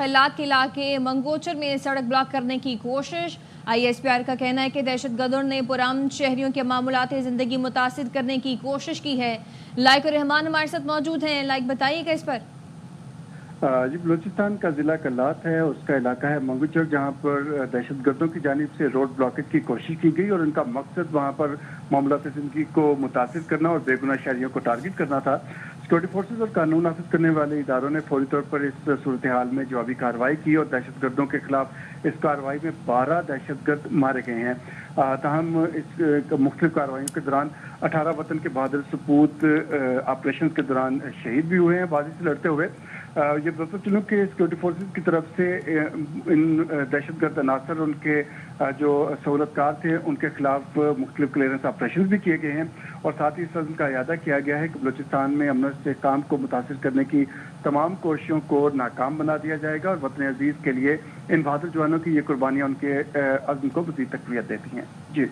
قلات کے علاقے منگوچر میں سڑک بلاک کرنے کی کوشش۔ ISPR کا کہنا ہے کہ دہشت گردوں نے پرامن شہریوں کے معمولات زندگی متاثر کرنے کی کوشش کی ہے۔ لائق الرحمان ہمارے ساتھ موجود ہیں۔ لائق بتائیے گا اس پر۔ جی، بلوچستان کا ضلع کلات ہے، اس کا علاقہ ہے منگوچر، جہاں پر دہشت گردوں کی جانب سے روڈ بلاکیج کی کوشش کی گئی اور ان کا مقصد وہاں پر معاملات زندگی کو متاثر کرنا اور بے گناہ شہریوں کو ٹارگٹ کرنا تھا۔ سیکورٹی فورسز اور قانون نافذ کرنے والے اداروں نے فوری طور پر اس صورتحال میں جوابی کارروائی کی اور دہشت گردوں کے خلاف اس کارروائی میں 12 دہشت گرد مارے گئے ہیں۔ تاہم اس مختلف کارروائیوں کے دوران 18 وطن کے بہادر سپوت آپریشن کے دوران شہید بھی ہوئے ہیں بازی سے لڑتے ہوئے۔ یہ بتا چلوں کہ سیکورٹی فورسز کی طرف سے ان دہشت گرد عناصر ان کے جو سہولت کار تھے ان کے خلاف مختلف کلیئرنس آپریشن بھی کیے گئے ہیں اور ساتھ ہی اس عزم کا اعادہ کیا گیا ہے کہ بلوچستان میں امن و استحکام کو متاثر کرنے کی تمام کوششوں کو ناکام بنا دیا جائے گا اور وطن عزیز کے لیے ان بہادر جوانوں کی یہ قربانیاں ان کے عزم کو مزید تقویت دیتی ہیں۔ جی،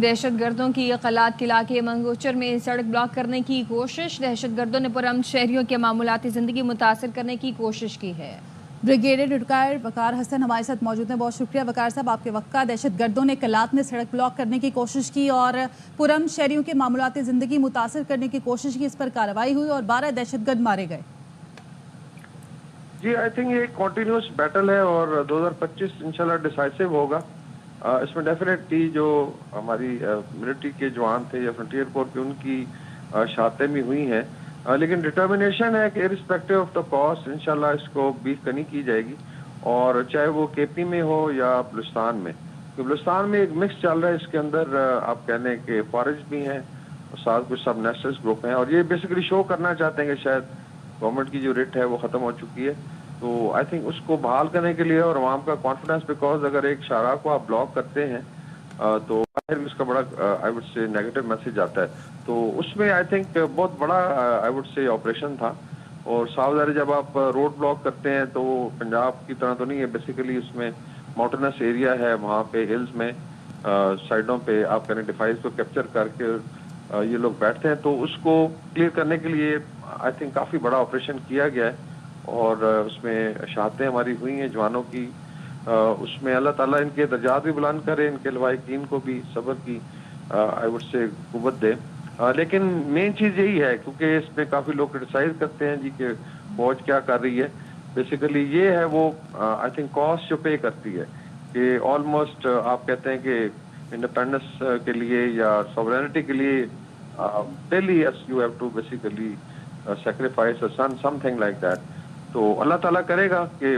دہشت گردوں کی قلات کے علاقے منگوچر میں سڑک بلاک کرنے کی کوشش۔ دہشت گردوں نے پرامن شہریوں کے معمولاتی زندگی متاثر کرنے کی کوشش کی ہے۔ بریگیڈیئر ریٹائر وقار حسن ہمارے ساتھ موجود ہیں، بہت شکریہ وقار صاحب آپ کے وقت کا۔ دہشت گردوں نے کلات میں سڑک بلاک کرنے کی کوشش کی اور پرامن شہریوں کے معاملاتی زندگی متاثر کرنے کی کوشش کی، اس پر کارروائی ہوئی اور 12 دہشت گرد مارے گئے۔ جی، آئی تھنک یہ کنٹینیوس بیٹل ہے اور 2025 انشاءاللہ ڈیسائسو ہوگا۔ اس میں ڈیفینیٹلی جو ہماری ملٹری کے جوان تھے یا فرنٹیئر کور کے ان کی شہادتیں بھی ہوئی ہیں، لیکن ڈٹرمنیشن ہے کہ ارسپیکٹو آف دا کاسٹ انشاءاللہ اس کو بیف کرنی کی جائے گی، اور چاہے وہ KP میں ہو یا بلوچستان میں۔ بلوچستان میں ایک مکس چل رہا ہے، اس کے اندر آپ کہہ لیں کہ فارسٹ بھی ہیں اور ساتھ کچھ سب نیشنلسٹ گروپ ہیں، اور یہ بیسیکلی شو کرنا چاہتے ہیں کہ شاید گورنمنٹ کی جو ریٹ ہے وہ ختم ہو چکی ہے۔ تو آئی تھنک اس کو بحال کرنے کے لیے اور عوام کا کانفیڈنس، بیکاز اگر ایک شاہراہ کو آپ بلاک کرتے ہیں تو اس کا بڑا I would say negative message آتا ہے۔ تو اس میں آئی تھنک بہت بڑا آئی وڈ سے آپریشن تھا، اور صاف ظاہر جب آپ روڈ بلاک کرتے ہیں تو پنجاب کی طرح تو نہیں ہے، بیسیکلی اس میں ماؤنٹینس ایریا ہے، وہاں پہ ہلز میں سائڈوں پہ آپ کہنے ڈیفائز کو کیپچر کر کے یہ لوگ بیٹھتے ہیں، تو اس کو کلیئر کرنے کے لیے آئی تھنک کافی بڑا آپریشن کیا گیا ہے، اور اس میں شہادتیں ہماری ہوئی ہیں جوانوں کی۔ اس میں اللہ تعالیٰ ان کے درجات بھی بلند کرے، ان کے لواحقین کو بھی صبر کی آئی وڈ سے قوت دے۔ لیکن مین چیز یہی ہے، کیونکہ اس میں کافی لوگ کرٹیسائز کرتے ہیں جی کہ فوج کیا کر رہی ہے، بیسیکلی یہ ہے وہ آئی تھنک کاسٹ جو پے کرتی ہے کہ آلموسٹ آپ کہتے ہیں کہ انڈیپینڈنس کے لیے یا سوورینٹی کے لیے daily you have to basically sacrifice or something like that۔ تو اللہ تعالیٰ کرے گا کہ